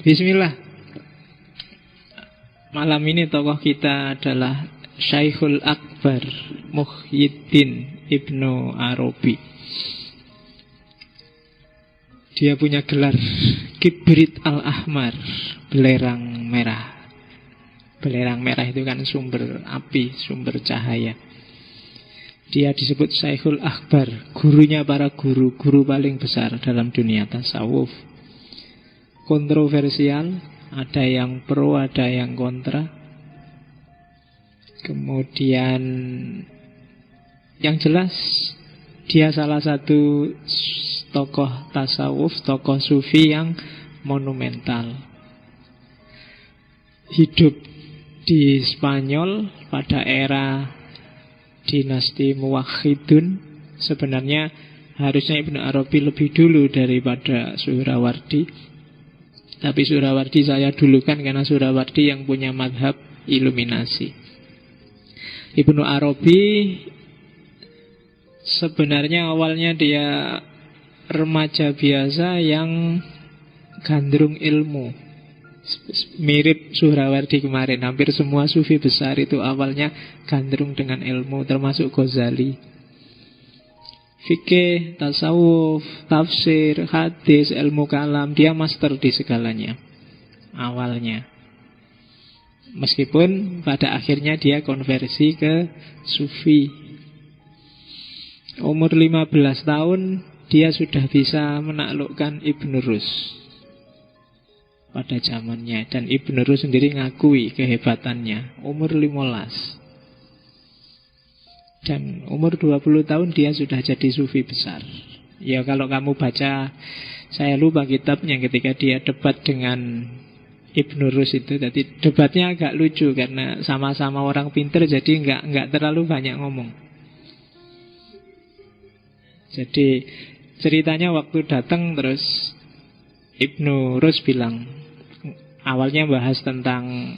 Bismillah. Malam ini tokoh kita adalah Syekhul Akbar Muhyiddin Ibnu Arabi. Dia punya gelar Kibrit al-Ahmar, belerang merah. Belerang merah itu kan sumber api, sumber cahaya. Dia disebut Syekhul Akbar, gurunya para guru, guru paling besar dalam dunia tasawuf. Kontroversial, ada yang pro, ada yang kontra. Kemudian yang jelas dia salah satu tokoh tasawuf, tokoh sufi yang monumental. Hidup di Spanyol pada era dinasti Muwahhidun. Sebenarnya harusnya Ibnu Arabi lebih dulu daripada Suhrawardi, tapi Suhrawardi saya dulukan karena Suhrawardi yang punya madhab iluminasi. Ibnu Arabi sebenarnya awalnya dia remaja biasa yang gandrung ilmu. Mirip Suhrawardi kemarin. Hampir semua sufi besar itu awalnya gandrung dengan ilmu, termasuk Ghazali. Fikih, tasawuf, tafsir, hadis, ilmu kalam, dia master di segalanya awalnya. Meskipun pada akhirnya dia konversi ke sufi. Umur 15 tahun dia sudah bisa menaklukkan Ibn Rus pada zamannya. Dan Ibn Rus sendiri ngakui kehebatannya. Umur 15. Dan umur 20 tahun dia sudah jadi sufi besar. Ya kalau kamu baca, saya lupa kitabnya ketika dia debat dengan Ibn Rus itu. Jadi debatnya agak lucu karena sama-sama orang pinter, jadi nggak terlalu banyak ngomong. Jadi ceritanya waktu datang terus Ibn Rus bilang, awalnya bahas tentang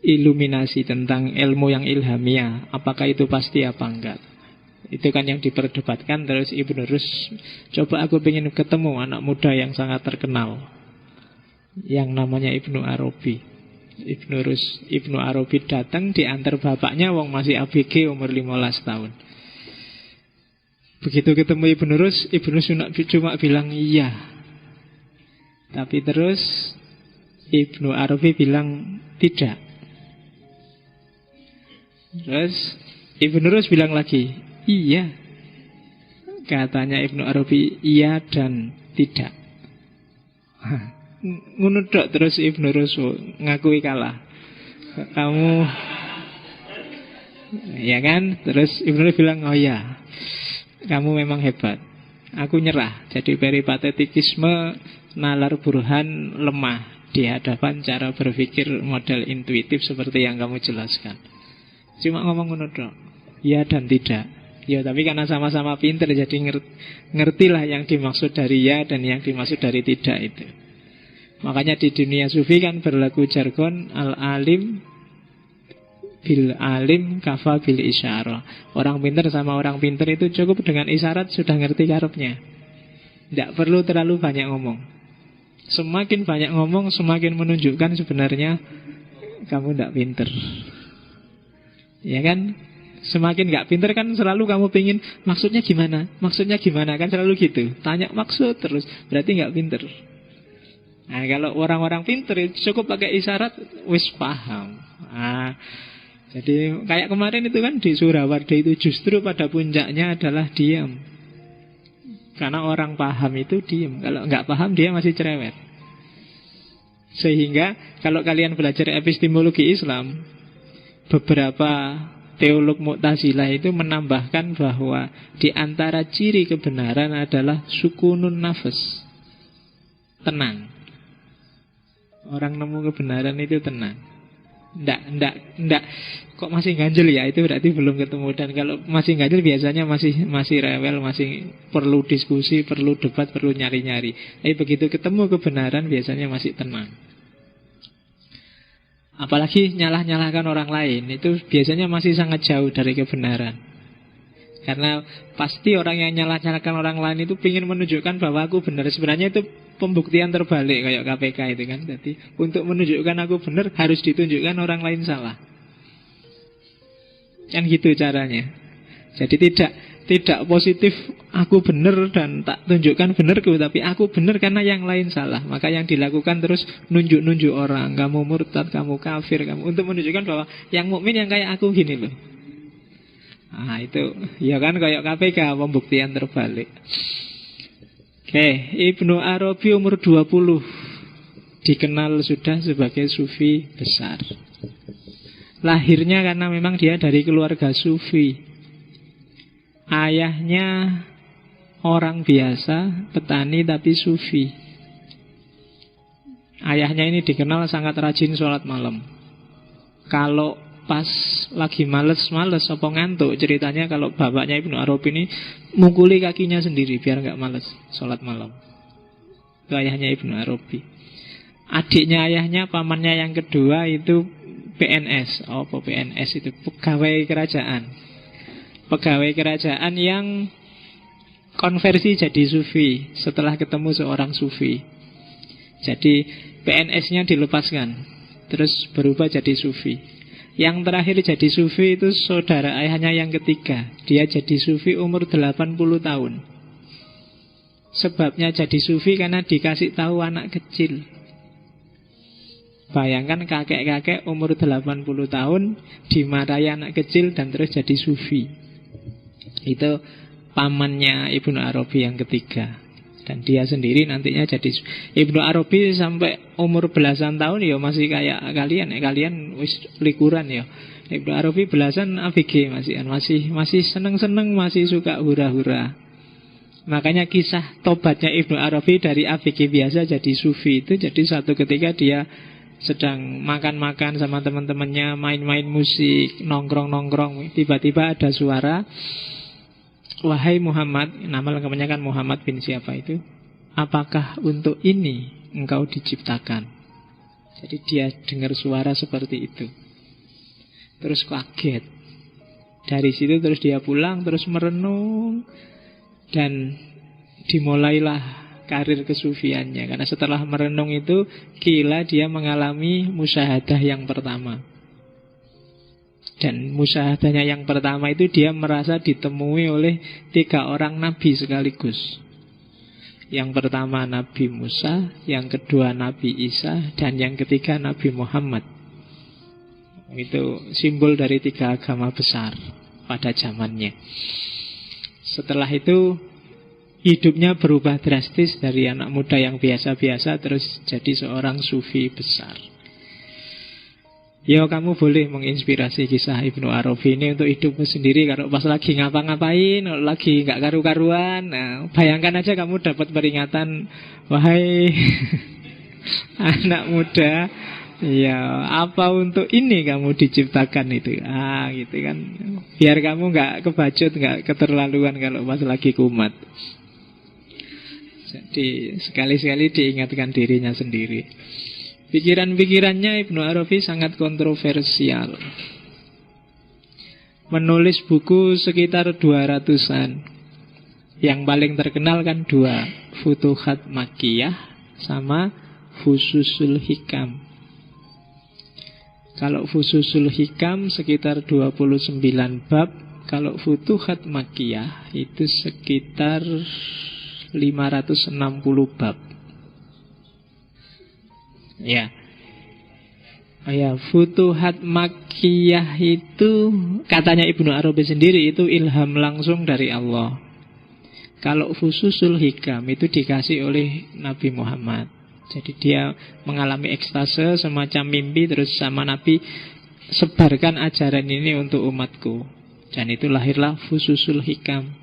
iluminasi, tentang ilmu yang ilhamiah, apakah itu pasti apa enggak. Itu kan yang diperdebatkan. Terus Ibn Rus, coba aku ingin ketemu anak muda yang sangat terkenal yang namanya Ibnu Arabi. Ibnu Arabi datang diantar bapaknya, wong masih ABG umur 15 tahun. Begitu ketemu Ibn Rus cuma bilang iya. Tapi terus Ibnu Arabi bilang tidak. Terus Ibn Rus bilang lagi iya. Katanya Ibnu Arabi iya dan tidak. Ngunudok terus Ibn Rus ngakui kalah. Kamu ya kan? Terus Ibn Rus bilang oh ya, kamu memang hebat. Aku nyerah. Jadi peripatetikisme nalar burhan lemah di hadapan cara berpikir model intuitif seperti yang kamu jelaskan. Cuma ngomong ngodok ya dan tidak. Ya tapi karena sama-sama pinter, jadi ngertilah yang dimaksud dari ya dan yang dimaksud dari tidak itu. Makanya di dunia sufi kan berlaku jargon al-alim bil alim kafa bil isyarah. Orang pinter sama orang pinter itu cukup dengan isyarat sudah ngerti karepnya. Tidak perlu terlalu banyak ngomong. Semakin banyak ngomong semakin menunjukkan sebenarnya kamu tidak pinter. Ya kan? Semakin gak pinter kan selalu kamu pingin maksudnya gimana? Maksudnya gimana? Kan selalu gitu. Tanya maksud terus, berarti gak pinter. Nah kalau orang-orang pinter cukup pakai isyarat, wis paham. Nah, jadi kayak kemarin itu kan di Suhrawardi itu justru pada puncaknya adalah diam. Karena orang paham itu diam. Kalau nggak paham dia masih cerewet. Sehingga kalau kalian belajar epistemologi Islam, beberapa teolog Mu'tazilah itu menambahkan bahwa di antara ciri kebenaran adalah sukunun nafas, tenang. Orang nemu kebenaran itu tenang. Ndak. Kok masih ganjel ya? Itu berarti belum ketemu. Dan kalau masih ganjel biasanya masih rewel, masih perlu diskusi, perlu debat, perlu nyari-nyari. Tapi begitu ketemu kebenaran biasanya masih tenang. Apalagi nyalah-nyalahkan orang lain, itu biasanya masih sangat jauh dari kebenaran. Karena pasti orang yang nyalah-nyalahkan orang lain itu ingin menunjukkan bahwa aku benar. Sebenarnya itu pembuktian terbalik kayak KPK itu kan. Jadi untuk menunjukkan aku benar harus ditunjukkan orang lain salah. Kan gitu caranya. Jadi tidak positif aku benar dan tak tunjukkan benarku, tapi aku benar karena yang lain salah. Maka yang dilakukan terus nunjuk-nunjuk orang, kamu murtad, kamu kafir, kamu, untuk menunjukkan bahwa yang mukmin yang kayak aku gini loh. Ah itu ya kan kayak KPK, pembuktian terbalik. Oke, Ibnu Arabi umur 20 dikenal sudah sebagai sufi besar. Lahirnya karena memang dia dari keluarga sufi. Ayahnya orang biasa, petani tapi sufi. Ayahnya ini dikenal sangat rajin sholat malam. Kalau pas lagi males-males apa ngantuk, ceritanya kalau bapaknya Ibnu Arabi ini mukuli kakinya sendiri biar nggak males sholat malam. Itu ayahnya Ibnu Arabi. Adiknya ayahnya, pamannya yang kedua itu PNS. Oh, apa PNS itu? Pegawai kerajaan. Pegawai kerajaan yang konversi jadi sufi setelah ketemu seorang sufi. Jadi PNS-nya dilepaskan, terus berubah jadi sufi. Yang terakhir jadi sufi itu saudara ayahnya yang ketiga. Dia jadi sufi umur 80 tahun. Sebabnya jadi sufi karena dikasih tahu anak kecil. Bayangkan kakek-kakek umur 80 tahun dimarahi anak kecil dan terus jadi sufi. Itu pamannya Ibnu Arabi yang ketiga. Dan dia sendiri nantinya jadi Ibnu Arabi sampai umur belasan tahun ya masih kayak kalian ya. Kalian wis likuran ya. Ibnu Arabi belasan ABG masih seneng-seneng, masih suka hura-hura. Makanya kisah tobatnya Ibnu Arabi dari ABG biasa jadi sufi itu jadi satu ketika dia sedang makan-makan sama teman-temannya, main-main musik, nongkrong-nongkrong, tiba-tiba ada suara, wahai Muhammad, nama lengkapnya kan Muhammad bin siapa itu, apakah untuk ini engkau diciptakan? Jadi dia dengar suara seperti itu, terus kaget. Dari situ terus dia pulang, terus merenung, dan dimulailah karir kesufiannya. Karena setelah merenung itu kila dia mengalami musyahadah yang pertama. Dan musyahadahnya yang pertama itu dia merasa ditemui oleh 3 orang nabi sekaligus. Yang pertama Nabi Musa, yang kedua Nabi Isa, dan yang ketiga Nabi Muhammad. Itu simbol dari 3 agama besar pada zamannya. Setelah itu hidupnya berubah drastis dari anak muda yang biasa-biasa terus jadi seorang sufi besar. Ya kamu boleh menginspirasi kisah Ibnu Arabi ini untuk hidupmu sendiri. Kalau pas lagi ngapa-ngapain, lagi gak karu-karuan, nah, bayangkan aja kamu dapat peringatan, wahai anak muda, ya apa untuk ini kamu diciptakan itu. Gitu kan. Biar kamu gak kebacut, gak keterlaluan kalau pas lagi kumat. Jadi sekali-sekali diingatkan dirinya sendiri. Pikiran-pikirannya Ibnu Arabi sangat kontroversial. Menulis buku sekitar 200-an. Yang paling terkenal kan 2, Futuhat Makkiyah sama Fususul Hikam. Kalau Fususul Hikam sekitar 29 bab, kalau Futuhat Makkiyah itu sekitar 560 bab. Ya. Futuhat Makkiyah itu katanya Ibnu Arabi sendiri itu ilham langsung dari Allah. Kalau Fususul Hikam itu dikasih oleh Nabi Muhammad. Jadi dia mengalami ekstase semacam mimpi, terus sama Nabi, sebarkan ajaran ini untuk umatku. Dan itu lahirlah Fususul Hikam.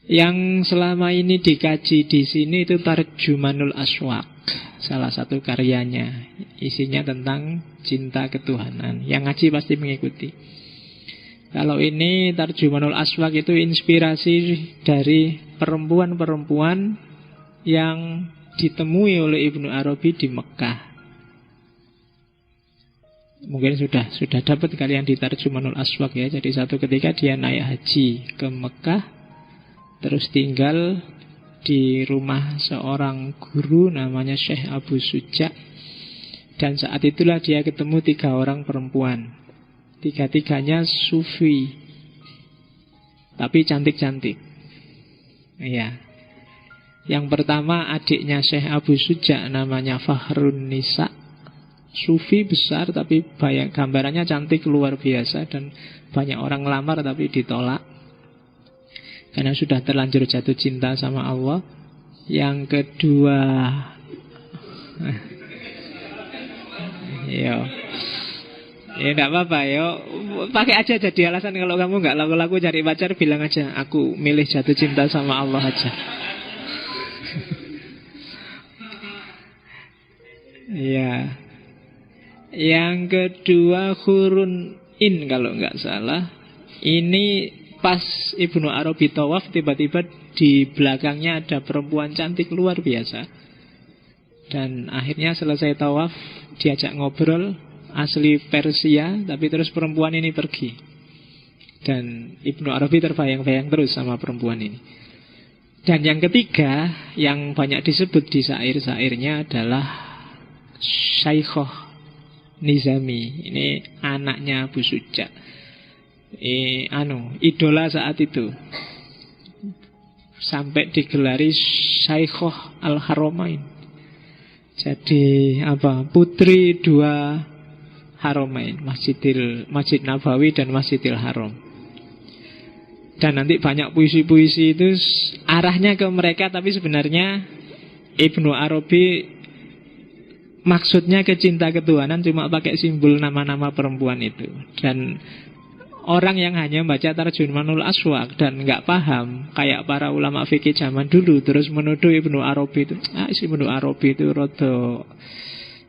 Yang selama ini dikaji di sini itu Tarjumanul Aswaq, salah satu karyanya. Isinya tentang cinta ketuhanan. Yang ngaji pasti mengikuti. Kalau ini Tarjumanul Aswaq itu inspirasi dari perempuan-perempuan yang ditemui oleh Ibnu Arabi di Mekah. Mungkin sudah dapat kalian di Tarjumanul Aswaq ya. Jadi satu ketika dia naik haji ke Mekah, terus tinggal di rumah seorang guru namanya Syekh Abu Suja. Dan saat itulah dia ketemu 3 orang perempuan. 3-tiganya sufi, tapi cantik-cantik. Iya. Yang pertama adiknya Syekh Abu Suja, namanya Fahrun Nisa. Sufi besar tapi banyak gambarannya cantik luar biasa. Dan banyak orang ngelamar tapi ditolak karena sudah terlanjur jatuh cinta sama Allah. Yang kedua, yo, ya enggak apa-apa, yo, pakai aja jadi alasan. Kalau kamu nggak laku-laku cari pacar, bilang aja aku milih jatuh cinta sama Allah aja. Ya. Yang kedua Hurun In kalau nggak salah. Ini pas Ibnu Arabi tawaf, tiba-tiba di belakangnya ada perempuan cantik luar biasa. Dan akhirnya selesai tawaf, diajak ngobrol, asli Persia, tapi terus perempuan ini pergi. Dan Ibnu Arabi terbayang-bayang terus sama perempuan ini. Dan yang ketiga, yang banyak disebut di syair-syairnya adalah Syaikhah Nizami. Ini anaknya Abu Suja. Idola saat itu. Sampai digelari Syaikhah Al-Haramain. Jadi putri 2 Haramain, Masjid Nabawi dan Masjidil Haram. Dan nanti banyak puisi-puisi itu arahnya ke mereka, tapi sebenarnya Ibnu Arabi maksudnya ke cinta ketuhanan, cuma pakai simbol nama-nama perempuan itu. Dan orang yang hanya baca Tarjumanul Aswaq dan nggak paham, kayak para ulama fikih zaman dulu, terus menuduh Ibnu Arabi itu, Ibnu Arabi itu rodo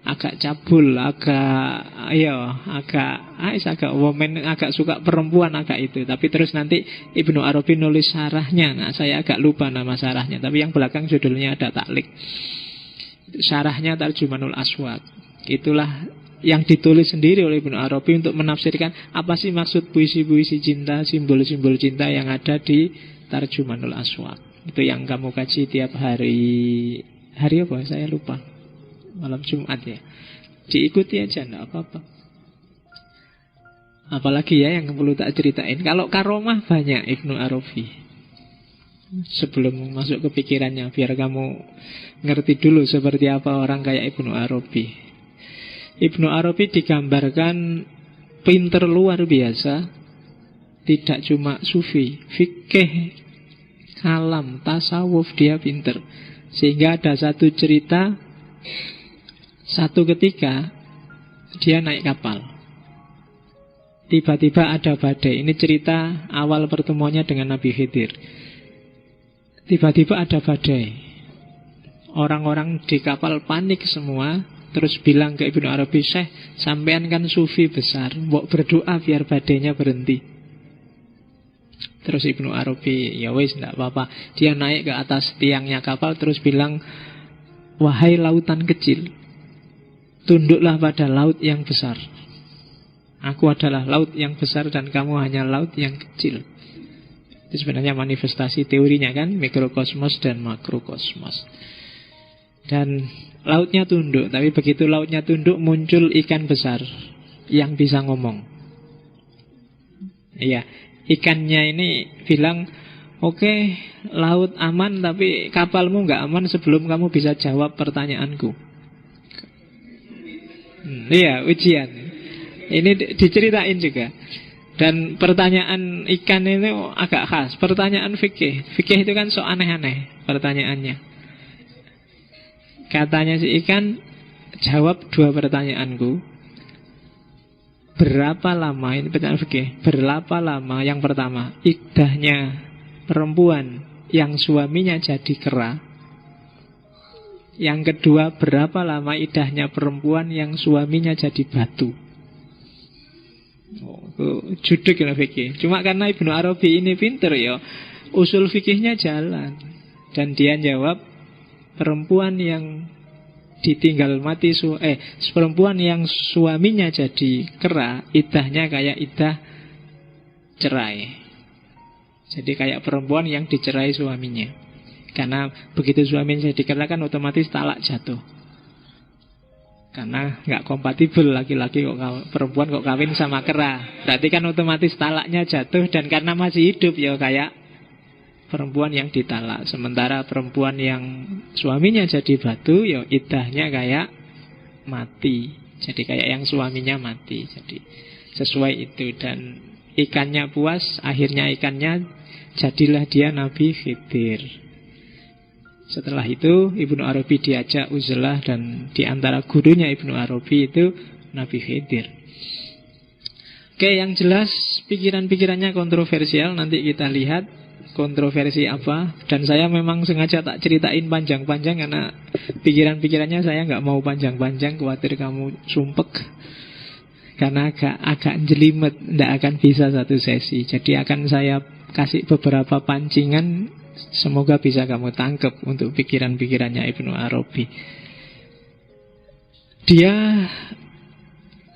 agak cabul, agak woman, agak suka perempuan, agak itu. Tapi terus nanti Ibnu Arabi nulis syarahnya. Nah, saya agak lupa nama syarahnya, tapi yang belakang judulnya ada taklik. Syarahnya Tarjumanul Aswaq. Itulah yang ditulis sendiri oleh Ibnu Arabi untuk menafsirkan apa sih maksud puisi-puisi cinta, simbol-simbol cinta yang ada di Tarjumanul Aswaq. Itu yang kamu kaji tiap hari. Hari apa? Saya lupa. Malam Jumat ya. Diikuti aja, enggak apa-apa. Apalagi ya yang perlu tak ceritain. Kalau karomah banyak Ibnu Arabi. Sebelum masuk ke pikirannya, biar kamu ngerti dulu seperti apa orang kayak Ibnu Arabi. Ibnu Arabi digambarkan pinter luar biasa. Tidak cuma sufi, fikih, kalam, tasawuf dia pinter. Sehingga ada satu cerita, satu ketika dia naik kapal. Tiba-tiba ada badai. Ini cerita awal pertemuannya dengan Nabi Khidir. Tiba-tiba ada badai. Orang-orang di kapal panik semua. Terus bilang ke Ibnu Arabi, Syekh, sampean kan sufi besar, mbok berdoa biar badainya berhenti. Terus Ibnu Arabi, ya wis enggak apa-apa. Dia naik ke atas tiangnya kapal, terus bilang, wahai lautan kecil, tunduklah pada laut yang besar. Aku adalah laut yang besar dan kamu hanya laut yang kecil. Itu sebenarnya manifestasi teorinya kan, mikrokosmos dan makrokosmos. Dan lautnya tunduk, tapi begitu lautnya tunduk muncul ikan besar yang bisa ngomong. Iya, ikannya ini bilang, oke, laut aman tapi kapalmu nggak aman sebelum kamu bisa jawab pertanyaanku. Iya, ujian. Ini diceritain juga. Dan pertanyaan ikan ini agak khas. Pertanyaan fikih. Fikih itu kan so aneh-aneh pertanyaannya. Katanya si ikan, jawab 2 pertanyaanku. Berapa lama, ini pertanyaan fikih, berapa lama yang pertama iddahnya perempuan yang suaminya jadi kera. Yang kedua, berapa lama iddahnya perempuan yang suaminya jadi batu. Judek ya fikih. Cuma karena Ibnu Arabi ini pinter ya, usul fikihnya jalan. Dan dia jawab, perempuan yang ditinggal mati perempuan yang suaminya jadi kera, iddahnya kayak iddah cerai. Jadi kayak perempuan yang dicerai suaminya. Karena begitu suaminya jadi kera kan otomatis talak jatuh. Karena nggak kompatibel laki-laki perempuan kok kawin sama kera. Berarti kan otomatis talaknya jatuh. Dan karena masih hidup ya kayak perempuan yang ditalak. Sementara perempuan yang suaminya jadi batu ya iddahnya kayak mati. Jadi kayak yang suaminya mati. Jadi sesuai itu. Dan ikannya puas, akhirnya ikannya jadilah dia Nabi Khidir. Setelah itu Ibnu Arabi diajak uzlah, dan di antara gurunya Ibnu Arabi itu Nabi Khidir. Oke, yang jelas pikiran-pikirannya kontroversial. Nanti kita lihat kontroversi apa. Dan saya memang sengaja tak ceritain panjang-panjang karena pikiran-pikirannya saya nggak mau panjang-panjang, khawatir kamu sumpek. Karena agak jelimet, tidak akan bisa satu sesi. Jadi akan saya kasih beberapa pancingan, semoga bisa kamu tangkap untuk pikiran-pikirannya Ibnu Arabi. Dia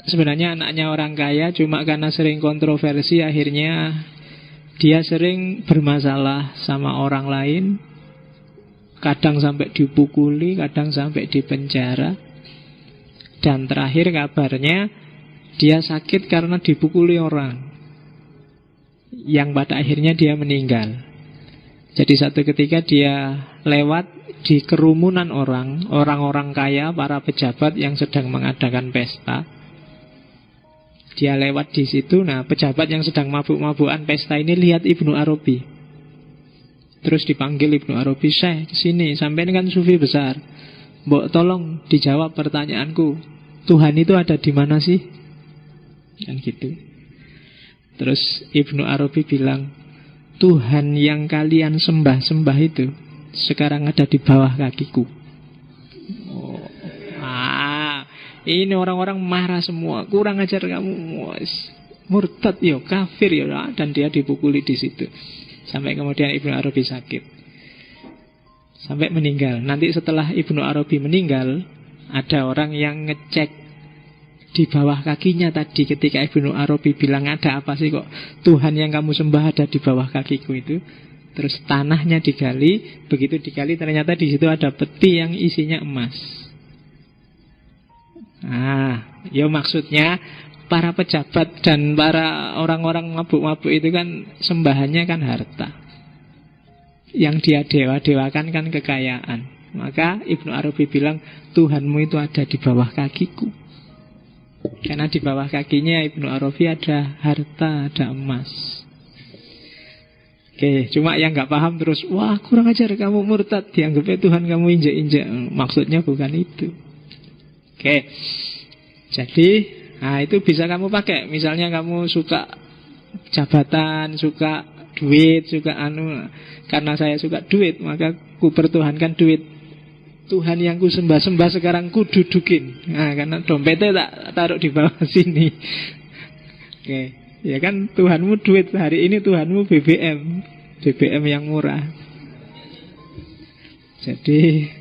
sebenarnya anaknya orang kaya, cuma karena sering kontroversi akhirnya dia sering bermasalah sama orang lain. Kadang sampai dipukuli, kadang sampai dipenjara. Dan terakhir kabarnya dia sakit karena dipukuli orang, yang pada akhirnya dia meninggal. Jadi satu ketika dia lewat di kerumunan orang-orang kaya, para pejabat yang sedang mengadakan pesta. Dia lewat di situ. Nah, pejabat yang sedang mabuk-mabukan pesta ini lihat Ibnu Arabi. Terus dipanggil Ibnu Arabi, "Syekh, kesini, sampean kan sufi besar. Mbok tolong dijawab pertanyaanku. Tuhan itu ada di mana sih?" Kan gitu. Terus Ibnu Arabi bilang, "Tuhan yang kalian sembah-sembah itu sekarang ada di bawah kakiku." Ini orang-orang marah semua. Kurang ajar kamu, murtad yo, kafir yo, dan dia dipukuli di situ. Sampai kemudian Ibnu Arabi sakit, sampai meninggal. Nanti setelah Ibnu Arabi meninggal, ada orang yang ngecek di bawah kakinya tadi ketika Ibnu Arabi bilang, "Ada apa sih kok Tuhan yang kamu sembah ada di bawah kakiku itu?" Terus tanahnya digali. Begitu digali ternyata di situ ada peti yang isinya emas. Ya maksudnya para pejabat dan para orang-orang mabuk-mabuk itu kan sembahannya kan harta. Yang dia dewa-dewakan kan kekayaan. Maka Ibnu Arabi bilang, Tuhanmu itu ada di bawah kakiku. Karena di bawah kakinya Ibnu Arabi ada harta, ada emas. Oke, cuma yang gak paham terus, "Wah, kurang ajar kamu, murtad, dianggapnya Tuhan kamu injek-injek." Maksudnya bukan itu. Oke, jadi itu bisa kamu pakai. Misalnya kamu suka jabatan, suka duit, suka karena saya suka duit, maka ku pertuhankan duit. Tuhan yang ku sembah-sembah sekarang ku dudukin. Karena dompetnya tak taruh di bawah sini. Oke, ya kan Tuhanmu duit. Hari ini Tuhanmu BBM yang murah. Jadi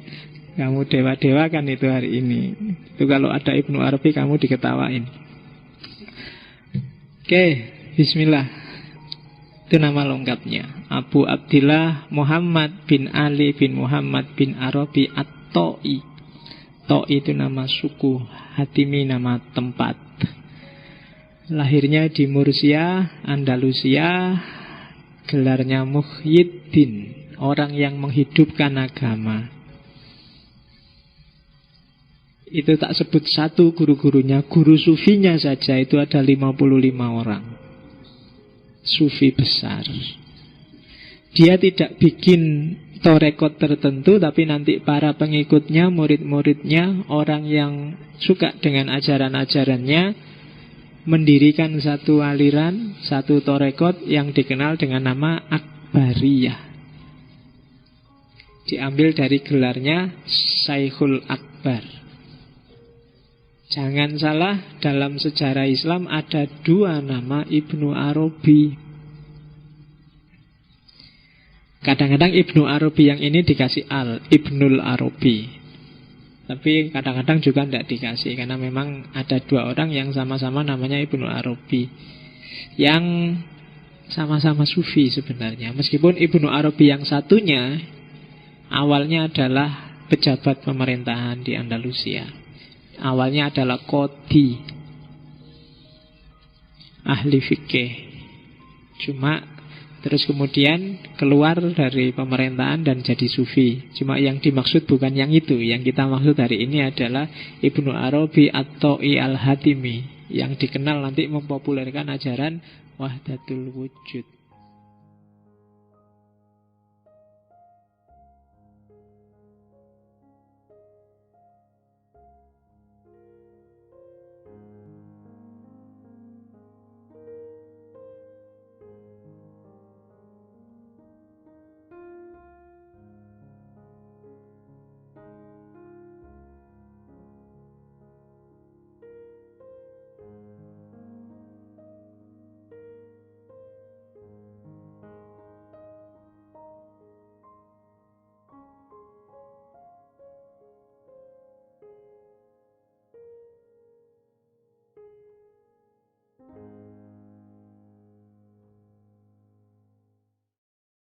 kamu dewa-dewa kan itu hari ini. Itu kalau ada Ibnu Arabi kamu diketawain. Oke, bismillah. Itu nama lengkapnya, Abu Abdillah Muhammad bin Ali bin Muhammad bin Arabi At-Ta'i. Ta'i itu nama suku, Hatimi nama tempat. Lahirnya di Mursia, Andalusia. Gelarnya Muhyiddin, orang yang menghidupkan agama. Itu tak sebut satu guru-gurunya, guru sufinya saja itu ada 55 orang. Sufi besar. Dia tidak bikin torekot tertentu, tapi nanti para pengikutnya, murid-muridnya, orang yang suka dengan ajaran-ajarannya, mendirikan satu aliran, satu torekot yang dikenal dengan nama Akbariyah. Diambil dari gelarnya Syekhul Akbar. Jangan salah, dalam sejarah Islam ada dua nama Ibnu Arabi. Kadang-kadang Ibnu Arabi yang ini dikasih Ibnul Arabi. Tapi kadang-kadang juga tidak dikasih, karena memang ada dua orang yang sama-sama namanya Ibnu Arabi, yang sama-sama sufi sebenarnya. Meskipun Ibnu Arabi yang satunya Awalnya adalah pejabat pemerintahan di Andalusia. Awalnya adalah qadhi, ahli fikih. Cuma terus kemudian keluar dari pemerintahan dan jadi sufi. Cuma yang dimaksud bukan yang itu. Yang kita maksud hari ini adalah Ibnu Arabi At-Ta'i Al-Hatimi, yang dikenal nanti mempopulerkan ajaran Wahdatul Wujud.